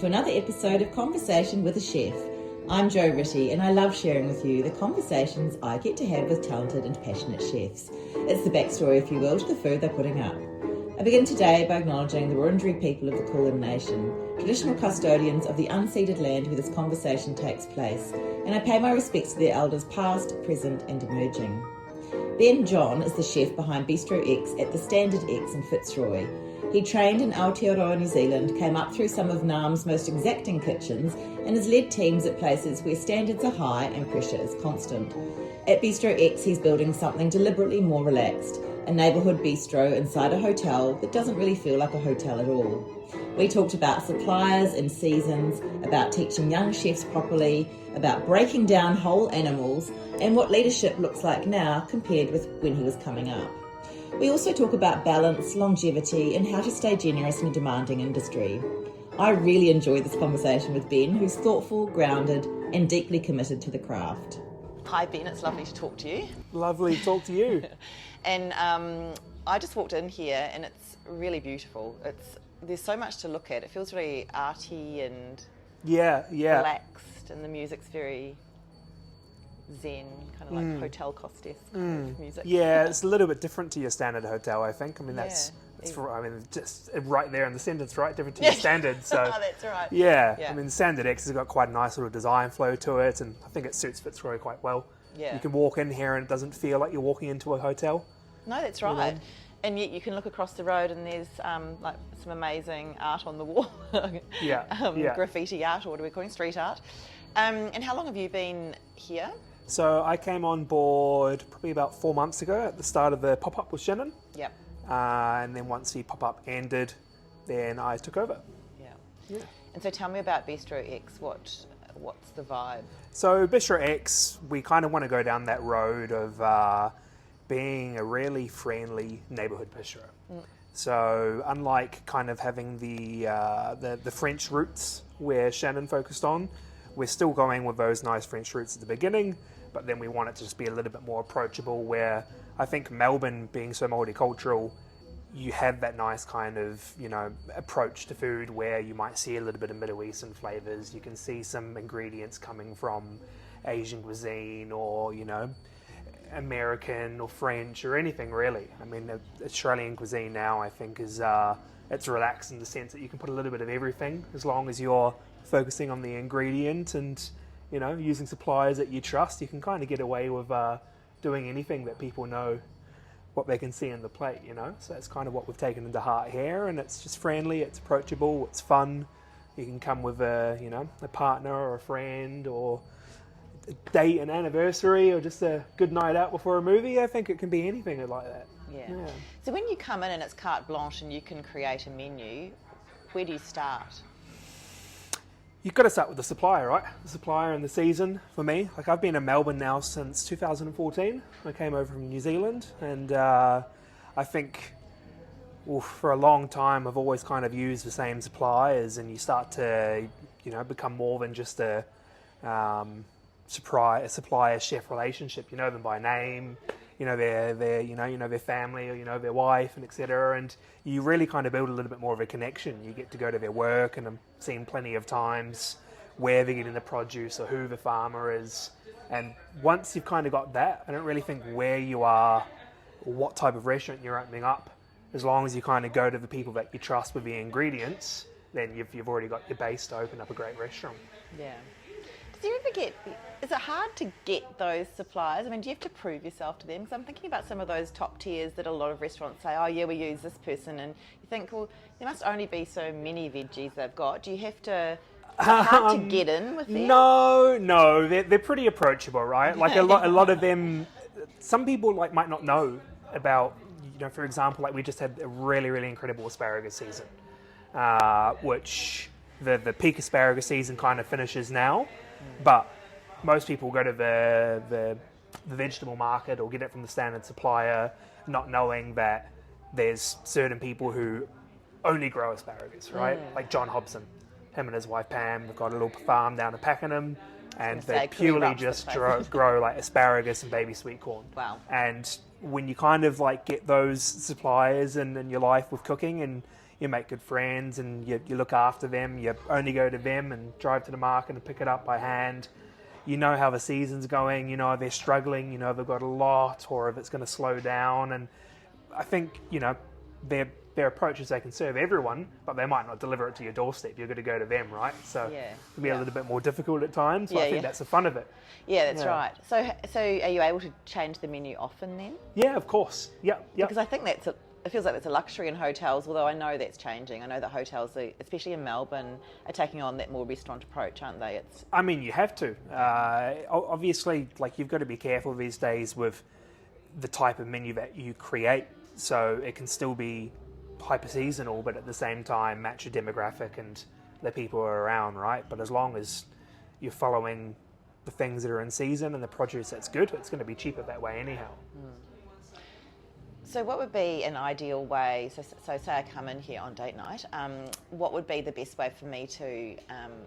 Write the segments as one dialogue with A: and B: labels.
A: to another episode of Conversation with a Chef. I'm Jo Ritty and I love sharing with you the conversations I get to have with talented and passionate chefs. It's the backstory, if you will, to the food they're putting up. I begin today by acknowledging the Wurundjeri people of the Kulin Nation, traditional custodians of the unceded land where this conversation takes place, and I pay my respects to their elders past, present and emerging. Ben John is the chef behind BistroX at the StandardX in Fitzroy. He trained in Aotearoa New Zealand, came up through some of Naarm's most exacting kitchens, and has led teams at places where standards are high and pressure is constant. At BistroX, he's building something deliberately more relaxed, a neighbourhood bistro inside a hotel that doesn't really feel like a hotel at all. We talked about suppliers and seasons, about teaching young chefs properly, about breaking down whole animals, and what leadership looks like now compared with when he was coming up. We also talk about balance, longevity, and how to stay generous in a demanding industry. I really enjoyed this conversation with Ben, who's thoughtful, grounded, and deeply committed to the craft.
B: Hi Ben, it's lovely to talk to you.
C: Lovely to talk to you.
B: And I just walked in here and it's really beautiful. There's so much to look at. It feels really arty and relaxed, and the music's very zen, kind of like hotel costes kind of music.
C: Yeah, it's a little bit different to your standard hotel, I think. I mean, that's just right there in the sentence, right? Different to your standard. So
B: oh, that's right.
C: Yeah, I mean, StandardX has got quite a nice little design flow to it, and I think it suits Fitzroy quite well.
B: Yeah.
C: You can walk in here and it doesn't feel like you're walking into a hotel.
B: No, that's right. You know? And yet you can look across the road and there's like some amazing art on the wall. Graffiti art, or what are we calling street art. And how long have you been here?
C: So I came on board probably about 4 months ago at the start of the pop-up with Shannon.
B: Yep.
C: And then once the pop-up ended, then I took over.
B: Yeah. And so tell me about BistroX. What's the vibe?
C: So BistroX, we kind of want to go down that road of being a really friendly neighbourhood bistro. So unlike kind of having the French roots where Shannon focused on, we're still going with those nice French roots at the beginning, but then we want it to just be a little bit more approachable, where I think Melbourne being so multicultural, you have that nice kind of, approach to food where you might see a little bit of Middle Eastern flavours. You can see some ingredients coming from Asian cuisine or, American or French or anything really. I mean, the Australian cuisine now, I think, is it's relaxed in the sense that you can put a little bit of everything as long as you're focusing on the ingredient and, using suppliers that you trust. You can kind of get away with doing anything that people know what they can see in the plate, So that's kind of what we've taken into heart here, and it's just friendly, it's approachable, it's fun. You can come with a partner or a friend or a date, an anniversary, or just a good night out before a movie. I think it can be anything like that.
B: Yeah. So when you come in and it's carte blanche and you can create a menu, where do you start?
C: You've got to start with the supplier, right? The supplier and the season for me. Like, I've been in Melbourne now since 2014. I came over from New Zealand, and I think for a long time I've always kind of used the same suppliers, and you start to, become more than just a supplier-chef relationship. You know them by name, their family, or their wife, and etc. And you really kind of build a little bit more of a connection. You get to go to their work, and I've seen plenty of times where they're getting the produce or who the farmer is. And once you've kind of got that, I don't really think where you are or what type of restaurant you're opening up. As long as you kind of go to the people that you trust with the ingredients, then you've already got your base to open up a great restaurant.
B: Yeah. Do you ever is it hard to get those suppliers? I mean, do you have to prove yourself to them? Because I'm thinking about some of those top tiers that a lot of restaurants say, oh yeah, we use this person, and you think, well, there must only be so many veggies they've got. Do you have to, is it hard to get in with them?
C: No, they're pretty approachable, right? Like a lot of them, some people might not know about, for example, we just had a really, really incredible asparagus season, which the peak asparagus season kind of finishes now. But most people go to the vegetable market or get it from the standard supplier, not knowing that there's certain people who only grow asparagus, right? Like John Hobson, him and his wife Pam, they've got a little farm down in Pakenham, and they purely just grow asparagus and baby sweet corn.
B: Wow.
C: And when you kind of get those suppliers in your life with cooking, and you make good friends and you look after them. You only go to them and drive to the market and pick it up by hand. You know how the season's going, you know if they're struggling, you know if they've got a lot or if it's going to slow down. And I think, you know, their approach is they can serve everyone, but they might not deliver it to your doorstep. You're going to go to them, right? So it can be a little bit more difficult at times, but I think that's the fun of it.
B: Yeah, that's right. So are you able to change the menu often then?
C: Yeah, of course. Yeah.
B: Because I think it feels like that's a luxury in hotels, although I know that's changing. I know that hotels, especially in Melbourne, are taking on that more restaurant approach, aren't they?
C: I mean, you have to. Obviously, like, you've got to be careful these days with the type of menu that you create. So it can still be hyper seasonal, but at the same time match your demographic and the people who are around, right? But as long as you're following the things that are in season and the produce that's good, it's going to be cheaper that way anyhow.
B: So what would be an ideal way, so say I come in here on date night, what would be the best way for me to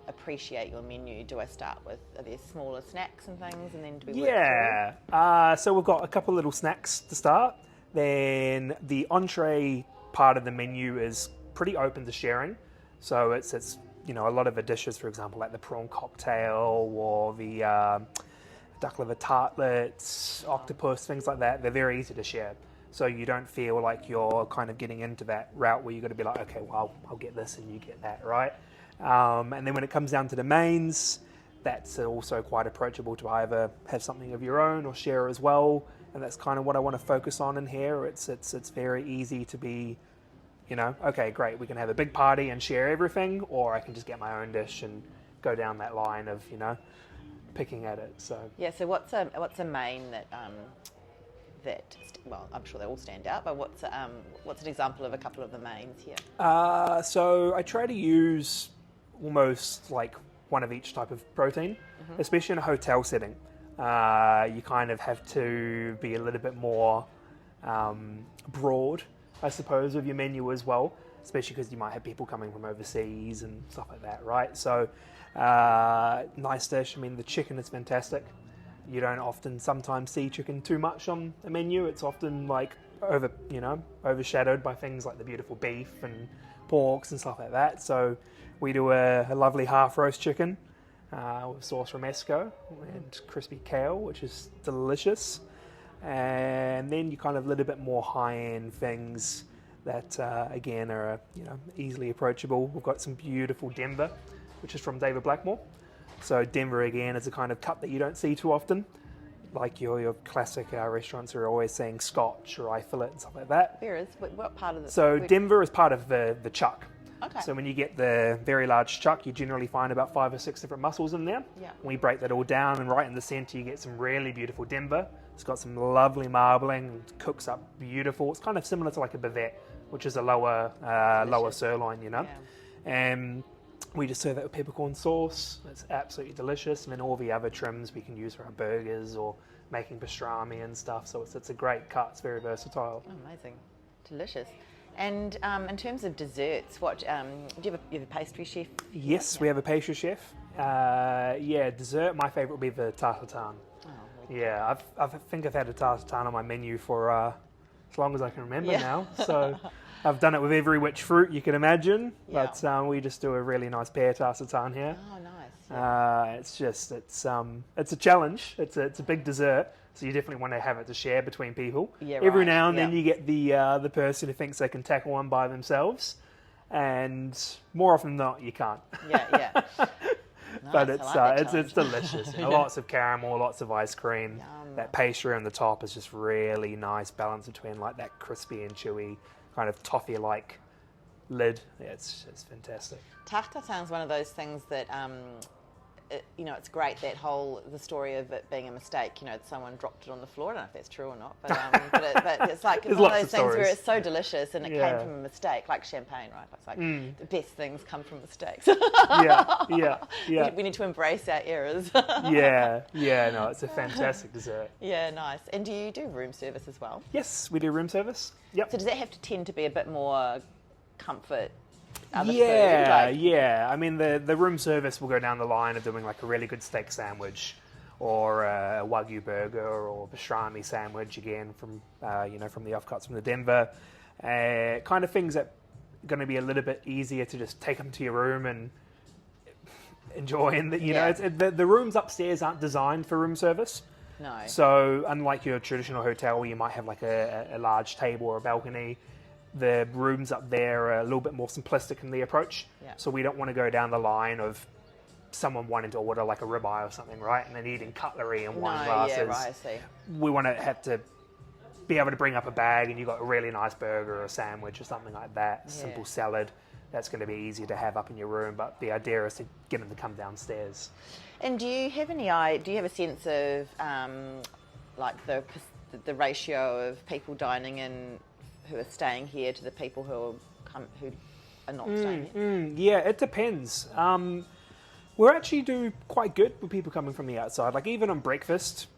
B: appreciate your menu? Do I start with, are there smaller snacks and things, and then do we work through?
C: So we've got a couple little snacks to start. Then the entree part of the menu is pretty open to sharing. So it's you know, a lot of the dishes, for example, like the prawn cocktail or the duck liver tartlets, octopus, things like that, they're very easy to share. So you don't feel like you're kind of getting into that route where you've got to be like, okay, well, I'll get this and you get that, right? And then when it comes down to the mains, that's also quite approachable to either have something of your own or share as well. And that's kind of what I want to focus on in here. It's very easy to be, you know, okay, great, we can have a big party and share everything, or I can just get my own dish and go down that line of, you know, picking at it. So
B: yeah. So what's a main that well, I'm sure they all stand out, but what's an example of a couple of the mains here?
C: So I try to use almost like one of each type of protein, especially in a hotel setting. You kind of have to be a little bit more broad, I suppose, with your menu as well, especially because you might have people coming from overseas and stuff like that, right? So nice dish. I mean, the chicken is fantastic. You don't sometimes see chicken too much on the menu. It's often like overshadowed by things like the beautiful beef and porks and stuff like that. So we do a lovely half roast chicken with sauce romesco and crispy kale, which is delicious. And then you kind of a little bit more high-end things that again are easily approachable. We've got some beautiful Denver, which is from David Blackmore. So Denver again is a kind of cut that you don't see too often, like your classic restaurants are always saying Scotch or eye fillet and stuff like that.
B: Where is what part of the?
C: So Denver is part of the chuck.
B: Okay.
C: So when you get the very large chuck, you generally find about 5 or 6 different mussels in there.
B: Yeah.
C: We break that all down, and right in the centre you get some really beautiful Denver. It's got some lovely marbling, and cooks up beautiful. It's kind of similar to like a bavette, which is a lower sirloin, you know.
B: Yeah.
C: And we just serve that with peppercorn sauce. It's absolutely delicious. And then all the other trims we can use for our burgers or making pastrami and stuff. So it's a great cut. It's very versatile.
B: Oh, amazing. Delicious. And in terms of desserts, what do you have a pastry chef?
C: Yes, we have a pastry chef. Dessert, my favourite would be the tartatan.
B: Oh,
C: yeah, I think I've had a tartatan on my menu for as long as I can remember now. So I've done it with every which fruit you can imagine, but we just do a really nice pear tartatan here.
B: Oh, nice. Yeah.
C: It's a challenge. It's a big dessert, so you definitely want to have it to share between people.
B: Yeah,
C: every
B: right.
C: now and then you get the person who thinks they can tackle one by themselves, and more often than not you can't.
B: Yeah.
C: But
B: Nice,
C: it's delicious. Lots of caramel, lots of ice cream.
B: Yum.
C: That pastry on the top is just really nice balance between like that crispy and chewy kind of toffee-like lid. Yeah, it's fantastic.
B: Tartatan's one of those things that, it's great, the story of it being a mistake, that someone dropped it on the floor. I don't know if that's true or not, but it's like one of those things where it's so delicious and it came from a mistake, like champagne, right? It's like the best things come from mistakes.
C: Yeah.
B: We need to embrace our errors.
C: No, it's a fantastic dessert.
B: Yeah, nice. And do you do room service as well?
C: Yes, we do room service. Yep.
B: So does that have to tend to be a bit more comfort?
C: Food, I mean, the room service will go down the line of doing like a really good steak sandwich or a Wagyu burger or pastrami sandwich, again from the offcuts from the Denver. Kind of things that going to be a little bit easier to just take them to your room and enjoy. And the rooms upstairs aren't designed for room service.
B: No.
C: So unlike your traditional hotel where you might have like a large table or a balcony, the rooms up there are a little bit more simplistic in the approach.
B: Yeah.
C: So we don't want to go down the line of someone wanting to order like a ribeye or something, right? And then eating cutlery and wine glasses.
B: Yeah, right, I see.
C: We want to have to be able to bring up a bag and you've got a really nice burger or a sandwich or something like that, simple salad. That's going to be easy to have up in your room, but the idea is to get them to come downstairs. And
B: do you have a sense of like the ratio of people dining in who are staying here to the people who are not staying here?
C: Yeah, it depends. We actually do quite good with people coming from the outside. Like even on breakfast,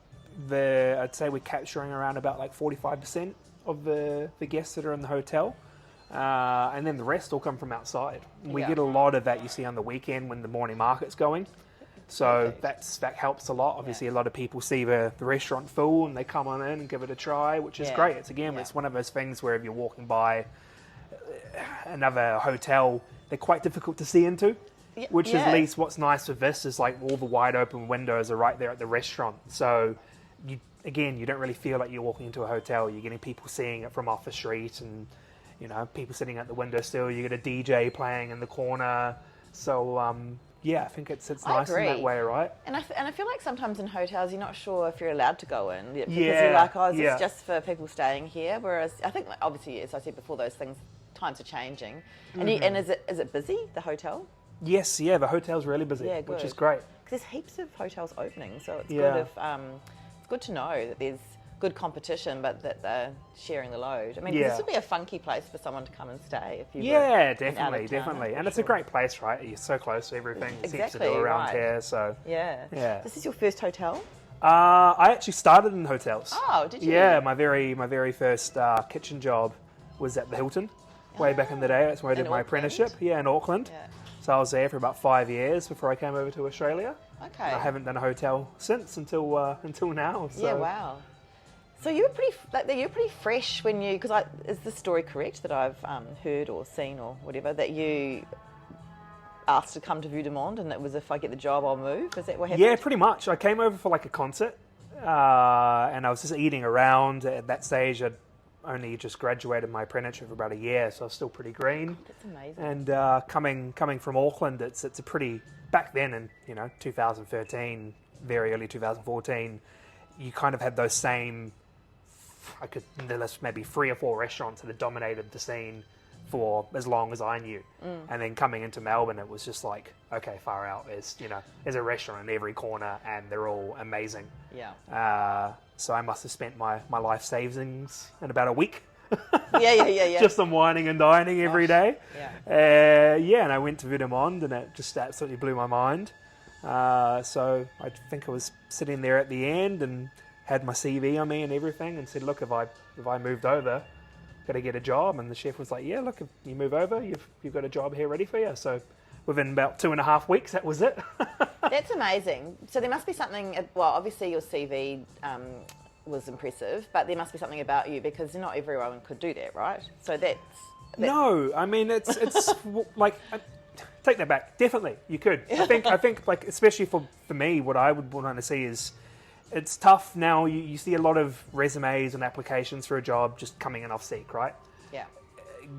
C: I'd say we're capturing around about like 45% of the guests that are in the hotel. And then the rest all come from outside. We get a lot of that you see on the weekend when the morning market's going. So that helps a lot. Obviously, a lot of people see the restaurant full and they come on in and give it a try, which is great. It's one of those things where if you're walking by another hotel, they're quite difficult to see into. Which is at least what's nice with this is like all the wide open windows are right there at the restaurant. So you don't really feel like you're walking into a hotel. You're getting people seeing it from off the street and people sitting at the window still. You get a DJ playing in the corner. So I think it's nice in that way, right?
B: And I feel like sometimes in hotels you're not sure if you're allowed to go in because you're like, is this just for people staying here? Whereas I think obviously, as I said before, those times are changing. And is it busy, the hotel?
C: Yes, the hotel's really busy, which is great.
B: Because there's heaps of hotels opening, so it's good to know that there's good competition, but that they're sharing the load. I mean, this would be a funky place for someone to come and stay if you were
C: definitely. And it's a great place, right? You're so close to everything. Seems to do around here, so
B: This is your first hotel?
C: I actually started in hotels.
B: Oh, did you?
C: Yeah, my very first kitchen job was at the Hilton, way back in the day. That's where I did my apprenticeship. Yeah, in Auckland.
B: Yeah.
C: So I was there for about 5 years before I came over to Australia.
B: Okay.
C: And I haven't done a hotel since until now. So.
B: Yeah, wow. So you were pretty fresh when you, because is the story correct that I've heard or seen or whatever, that you asked to come to Vue de Monde and it was if I get the job I'll move? Is that what happened?
C: Yeah, pretty much. I came over for like a concert and I was just eating around. At that stage I'd only just graduated my apprenticeship for about a year, so I was still pretty green.
B: God, that's amazing.
C: And coming from Auckland, it's a pretty, back then in 2013, very early 2014, you kind of had those same, I could list maybe 3 or 4 restaurants that had dominated the scene for as long as I knew. And then coming into Melbourne, it was just like, okay, far out. There's a restaurant in every corner and they're all amazing.
B: Yeah.
C: So I must have spent my life savings in about a week.
B: Yeah.
C: Just on whining and dining every day.
B: Yeah.
C: And I went to Vue de Monde and it just absolutely blew my mind. So I think I was sitting there at the end and had my CV on me and everything and said, look, if I moved over, got to get a job. And the chef was like, yeah, look, if you move over, you've got a job here ready for you. So within about 2.5 weeks, that was it.
B: That's amazing. So there must be something, well, obviously your CV was impressive, but there must be something about you because not everyone could do that, right? So that's...
C: No, I mean, it's like... Take that back. Definitely, you could. I think, like, especially for me, what I would want to see is it's tough now. You see a lot of resumes and applications for a job just coming in off Seek, right?
B: Yeah.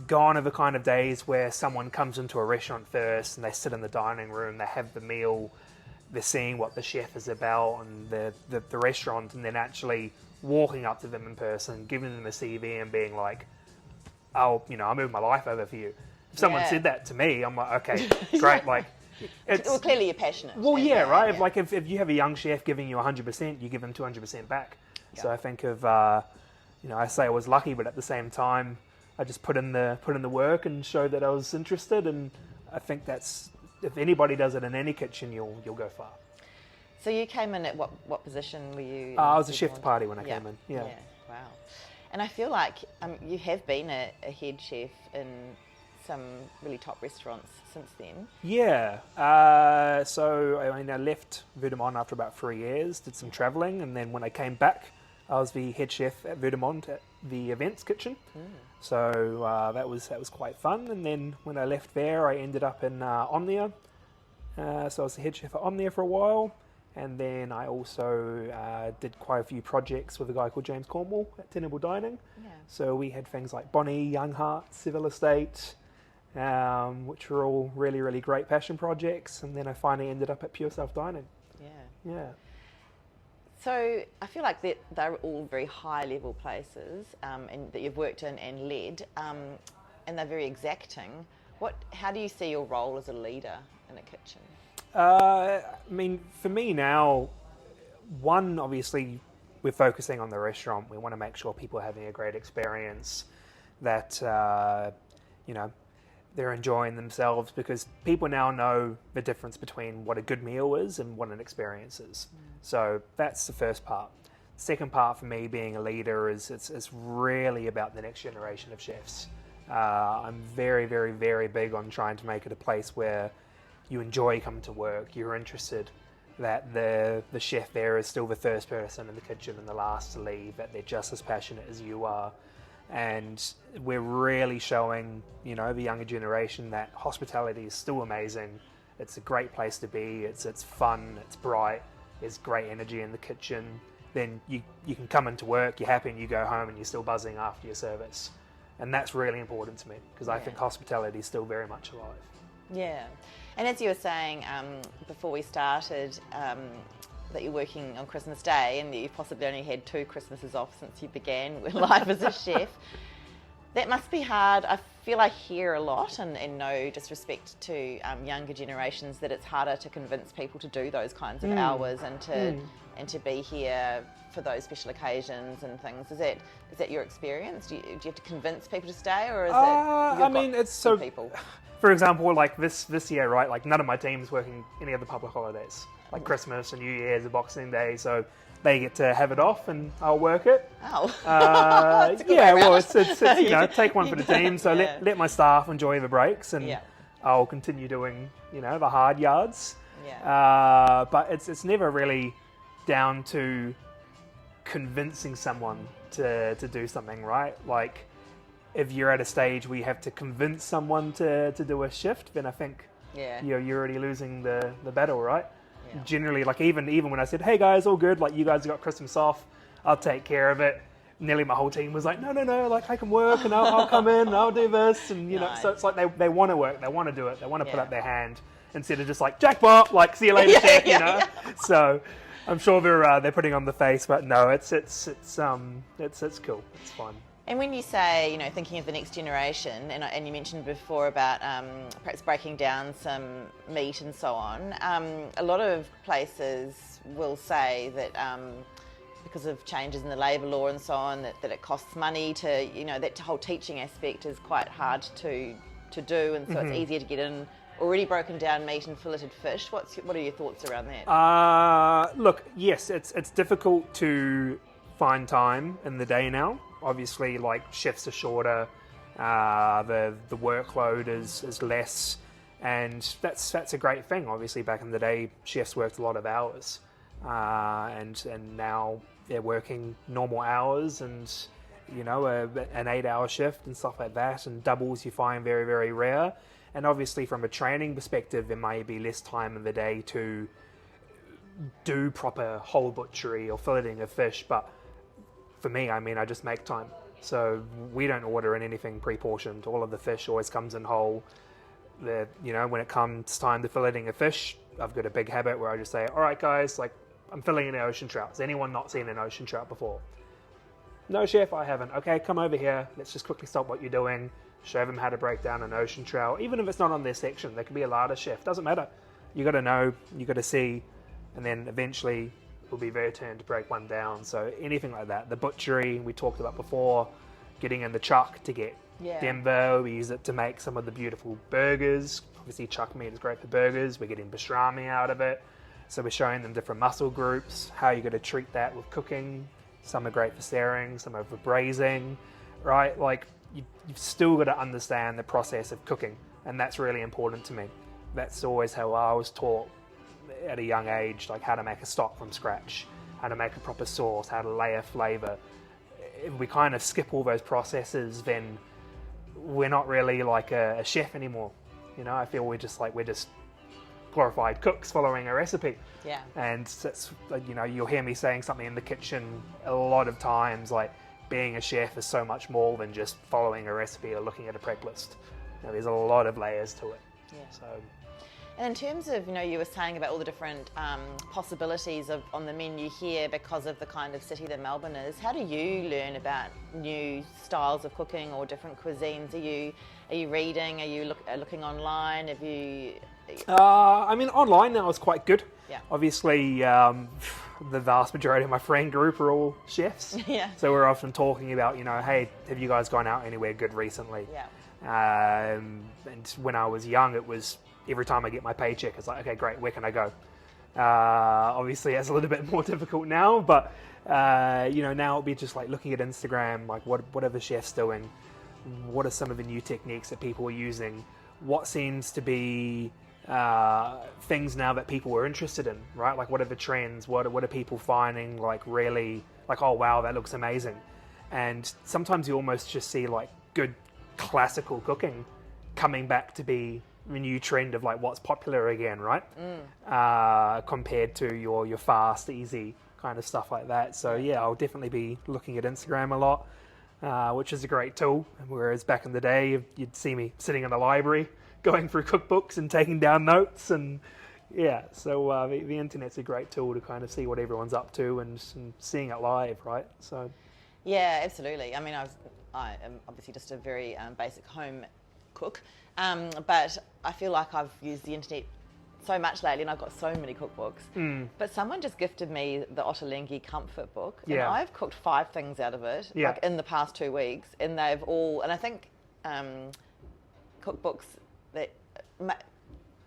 C: Gone are the kind of days where someone comes into a restaurant first and they sit in the dining room, they have the meal, they're seeing what the chef is about and the restaurant, and then actually walking up to them in person, giving them a CV and being like, oh, I moved my life over for you. If someone said that to me, I'm like, okay, great. Like,
B: well, clearly you're passionate.
C: Well, yeah, right. Yeah. Like if you have a young chef giving you 100%, you give them 200% back. Yeah. So I think of, I say I was lucky, but at the same time, I just put in the work and showed that I was interested. And I think that's, if anybody does it in any kitchen, you'll go far.
B: So you came in at what position were you?
C: I was a chef de partie when I came in. Yeah.
B: Wow. And I feel like you have been a head chef in some really top restaurants since then. Yeah.
C: So I left Vue de Monde after about 3 years, did some travelling, and then when I came back, I was the head chef at Verdamont at the events kitchen. So that was quite fun. And then when I left there, I ended up in Omnia. So I was the head chef at Omnia for a while. And then I also did quite a few projects with a guy called James Cornwall at Tenable Dining.
B: Yeah.
C: So we had things like Bonnie, Young Heart, Civil Estate, which were all really, really great passion projects. And then I finally ended up at Pure Self Dining.
B: Yeah.
C: Yeah.
B: So I feel like they're all very high-level places and that you've worked in and led, and they're very exacting. How do you see your role as a leader in a kitchen?
C: I mean, for me now, one, obviously, we're focusing on the restaurant. We want to make sure people are having a great experience, that, they're enjoying themselves, because people now know the difference between what a good meal is and what an experience is. So that's the first part. Second part for me being a leader is it's really about the next generation of chefs. I'm very, very, very big on trying to make it a place where you enjoy coming to work, you're interested, that the chef there is still the first person in the kitchen and the last to leave, that they're just as passionate as you are. And we're really showing, the younger generation that hospitality is still amazing. It's a great place to be. It's fun. It's bright. There's great energy in the kitchen. Then you can come into work, you're happy, and you go home and you're still buzzing after your service. And that's really important to me, because I think hospitality is still very much alive.
B: Yeah. And as you were saying before we started, that you're working on Christmas Day and that you've possibly only had 2 Christmases off since you began life as a chef. That must be hard. I feel I hear a lot, and no disrespect to younger generations, that it's harder to convince people to do those kinds of hours and to be here for those special occasions and things. Is that your experience? Do you have to convince people to stay, or is it's so people?
C: For example, like this year, right? Like none of my team's working any of the public holidays, like Christmas and New Year's and Boxing Day, so they get to have it off and I'll work it.
B: Oh,
C: it's take one for the team. So let my staff enjoy the breaks, and I'll continue doing the hard yards.
B: Yeah.
C: But it's never really down to convincing someone to do something, right? Like, if you're at a stage where you have to convince someone to do a shift, then I think you're already losing the battle, right? Yeah. Generally, like even when I said, "Hey guys, all good. Like you guys got Christmas off. I'll take care of it." Nearly my whole team was like, "No. Like I can work and I'll come in and I'll do this." And
B: Nice.
C: so it's like they want to work, they want to do it, they want to put up their hand instead of just like jackpot, like see you later, chef. So I'm sure they're putting on the face, but no, it's cool. It's fun.
B: And when you say, thinking of the next generation, and you mentioned before about perhaps breaking down some meat and so on, a lot of places will say that because of changes in the labour law and so on, that it costs money to, that whole teaching aspect is quite hard to do, and so it's easier to get in already broken down meat and filleted fish. What are your thoughts around that?
C: Look, yes, it's difficult to find time in the day now. Obviously, like shifts are shorter, the workload is less, and that's a great thing. Obviously, back in the day, chefs worked a lot of hours, and now they're working normal hours, and an 8-hour shift and stuff like that, and doubles you find very, very rare. And obviously, from a training perspective, there may be less time in the day to do proper whole butchery or filleting of fish, but for me, I just make time. So we don't order in anything pre-portioned. All of the fish always comes in whole. When it comes time to filleting a fish, I've got a big habit where I just say, "All right, guys, like I'm filleting an ocean trout. Has anyone not seen an ocean trout before?" "No, chef, I haven't." "Okay, come over here. Let's just quickly stop what you're doing. Show them how to break down an ocean trout. Even if it's not on their section, they could be a larder chef. Doesn't matter. You got to know. You got to see, and then eventually will be their turn to break one down." So anything like that. The butchery we talked about before, getting in the chuck to get Denver. We use it to make some of the beautiful burgers. Obviously chuck meat is great for burgers. We're getting pastrami out of it. So we're showing them different muscle groups, how you're going to treat that with cooking. Some are great for searing, some are for braising, right? Like you've still got to understand the process of cooking, and that's really important to me. That's always how I was taught at a young age, like how to make a stock from scratch, how to make a proper sauce, how to layer flavour. If we kind of skip all those processes, then we're not really like a chef anymore. You know, I feel we're just glorified cooks following a recipe.
B: Yeah.
C: And that's, you know, you'll hear me saying something in the kitchen a lot of times, like being a chef is so much more than just following a recipe or looking at a prep list. You know, there's a lot of layers to it.
B: Yeah.
C: So.
B: And in terms of, you know, you were saying about all the different possibilities on the menu here because of the kind of city that Melbourne is, how do you learn about new styles of cooking or different cuisines? Are you reading? Are you looking online? Have you...
C: I mean, online now is quite good.
B: Yeah.
C: Obviously, the vast majority of my friend group are all chefs.
B: Yeah.
C: So we're often talking about, you know, hey, have you guys gone out anywhere good recently?
B: Yeah.
C: And when I was young, it was every time I get my paycheck, it's like, okay, great, where can I go? Obviously, it's a little bit more difficult now, but, you know, now it'll be just like looking at Instagram, like what are the chefs doing? What are some of the new techniques that people are using? What seems to be things now that people are interested in, right? Like, what are the trends? What are people finding, like, really, like, oh, wow, that looks amazing. And sometimes you almost just see, like, good classical cooking coming back to be the new trend of, like, what's popular again, right? Compared to your fast, easy kind of stuff like that. So, yeah, I'll definitely be looking at Instagram a lot, which is a great tool. Whereas back in the day, you'd see me sitting in the library going through cookbooks and taking down notes, and yeah, so the internet's a great tool to kind of see what everyone's up to and seeing it live, right? So
B: yeah, absolutely. I mean, I am obviously just a very basic home cook, but I feel like I've used the internet so much lately, and I've got so many cookbooks. But someone just gifted me the Ottolenghi Comfort Book, and I've cooked 5 things out of it, like in the past 2 weeks, and they've all, and I think cookbooks that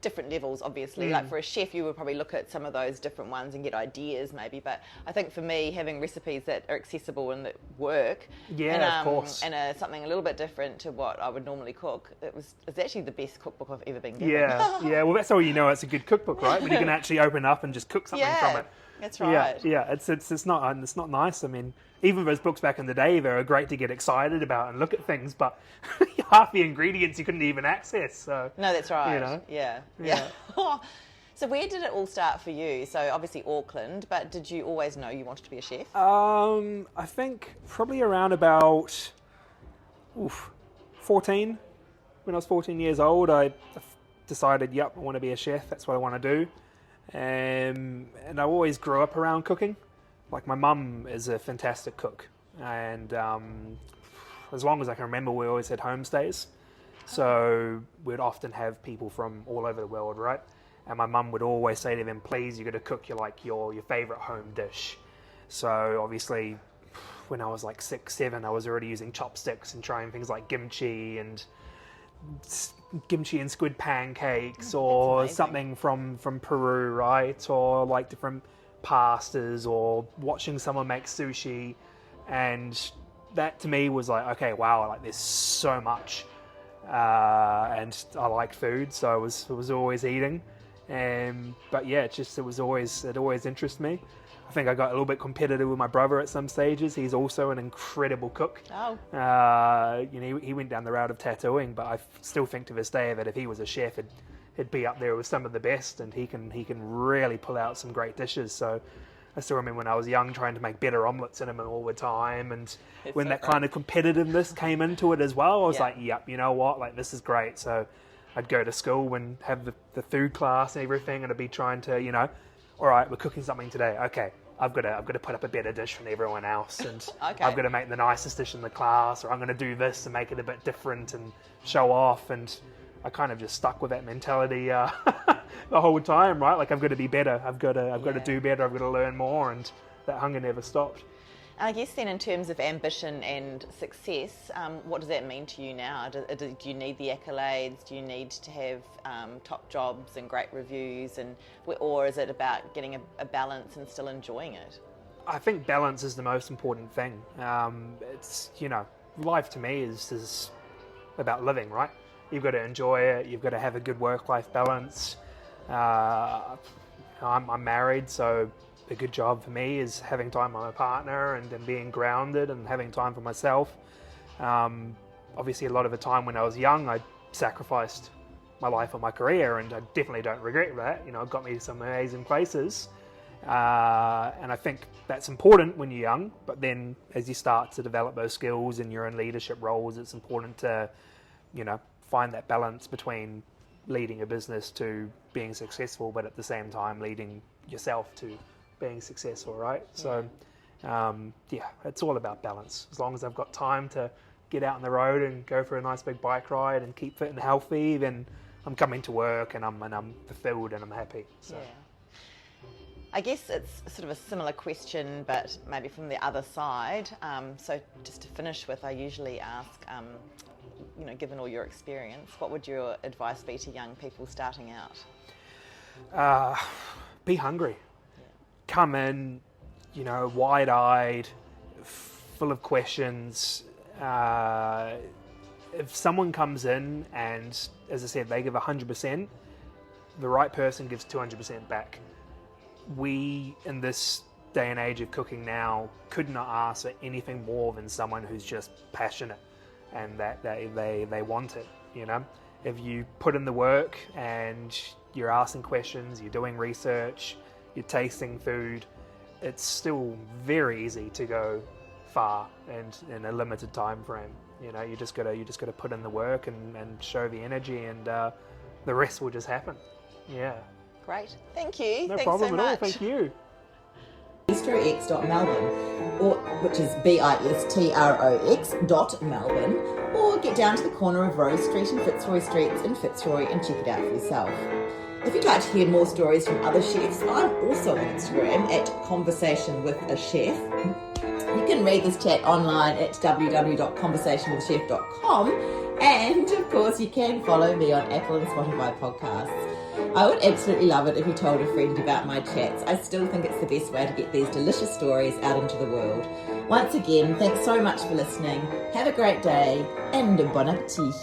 B: different levels, obviously. Like for a chef, you would probably look at some of those different ones and get ideas, maybe. But I think for me, having recipes that are accessible and that work,
C: of course,
B: and something a little bit different to what I would normally cook, it's actually the best cookbook I've ever been given.
C: Yeah. Well, that's how you know it's a good cookbook, right? When you can actually open up and just cook something from it.
B: That's right.
C: Yeah. It's not nice. I mean, even those books back in the day, they were great to get excited about and look at things, but half the ingredients you couldn't even access. So
B: no, that's right.
C: You know?
B: Yeah. So where did it all start for you? So obviously Auckland, but did you always know you wanted to be a chef?
C: I think probably around about 14. When I was 14 years old, I decided, I want to be a chef. That's what I want to do. And I always grew up around cooking. Like, my mum is a fantastic cook, and as long as I can remember, we always had homestays, so we'd often have people from all over the world, right? And my mum would always say to them, please, you got to cook your favourite home dish. So obviously when I was like 6, 7, I was already using chopsticks and trying things like kimchi and squid pancakes, or something from Peru, right? Or like different pastas, or watching someone make sushi. And that to me was like, okay, wow, like there's so much. And I liked food, so I was always eating. But yeah, it always interested me. I think I got a little bit competitive with my brother at some stages. He's also an incredible cook.
B: Oh.
C: He went down the route of tattooing, but I still think to this day that if he was a chef, he'd be up there with some of the best, and he can really pull out some great dishes. So I still remember when I was young trying to make better omelets in him all the time, and when that kind of competitiveness came into it as well, I was like, yep, you know what, like this is great. So I'd go to school and have the food class and everything, and I'd be trying to, all right, we're cooking something today. Okay, I've got to put up a better dish than everyone else, and
B: okay.
C: I've got to make the nicest dish in the class, or I'm going to do this and make it a bit different and show off. And I kind of just stuck with that mentality the whole time, right? Like, I've got to be better. I've got to do better. I've got to learn more, and that hunger never stopped.
B: I guess then, in terms of ambition and success, what does that mean to you now? Do you need the accolades? Do you need to have top jobs and great reviews, or is it about getting a balance and still enjoying it?
C: I think balance is the most important thing. It's life to me is about living, right? You've got to enjoy it. You've got to have a good work-life balance. I'm married, so a good job for me is having time with my partner and then being grounded and having time for myself. Obviously, a lot of the time when I was young, I sacrificed my life or my career, and I definitely don't regret that. You know, it got me to some amazing places. And I think that's important when you're young, but then as you start to develop those skills and you're in leadership roles, it's important to, you know, find that balance between leading a business to being successful, but at the same time leading yourself to being successful, right? So, it's all about balance. As long as I've got time to get out on the road and go for a nice big bike ride and keep fit and healthy, then I'm coming to work and I'm fulfilled and I'm happy. So.
B: Yeah. I guess it's sort of a similar question, but maybe from the other side. So just to finish with, I usually ask, you know, given all your experience, what would your advice be to young people starting out?
C: Be hungry. Yeah. Come in, you know, wide-eyed, full of questions. If someone comes in and, as I said, they give 100%, the right person gives 200% back. We, in this day and age of cooking now, could not ask for anything more than someone who's just passionate and that they want it, you know? If you put in the work and you're asking questions, you're doing research, you're tasting food, it's still very easy to go far and in a limited time frame. You know, you just gotta put in the work and show the energy, and the rest will just happen. Yeah.
B: Great. Thank you.
C: No
B: Thanks
C: problem
B: so
C: at
B: much.
C: all. Thank you.
A: BistroX.Melbourne, or which is BistroX.Melbourne, or get down to the corner of Rose Street and Fitzroy Streets in Fitzroy and check it out for yourself. If you'd like to hear more stories from other chefs, I'm also on Instagram at Conversation with a Chef. You can read this chat online at www.conversationwithchef.com, and of course you can follow me on Apple and Spotify podcasts. I would absolutely love it if you told a friend about my chats. I still think it's the best way to get these delicious stories out into the world. Once again, thanks so much for listening. Have a great day and bon appetit.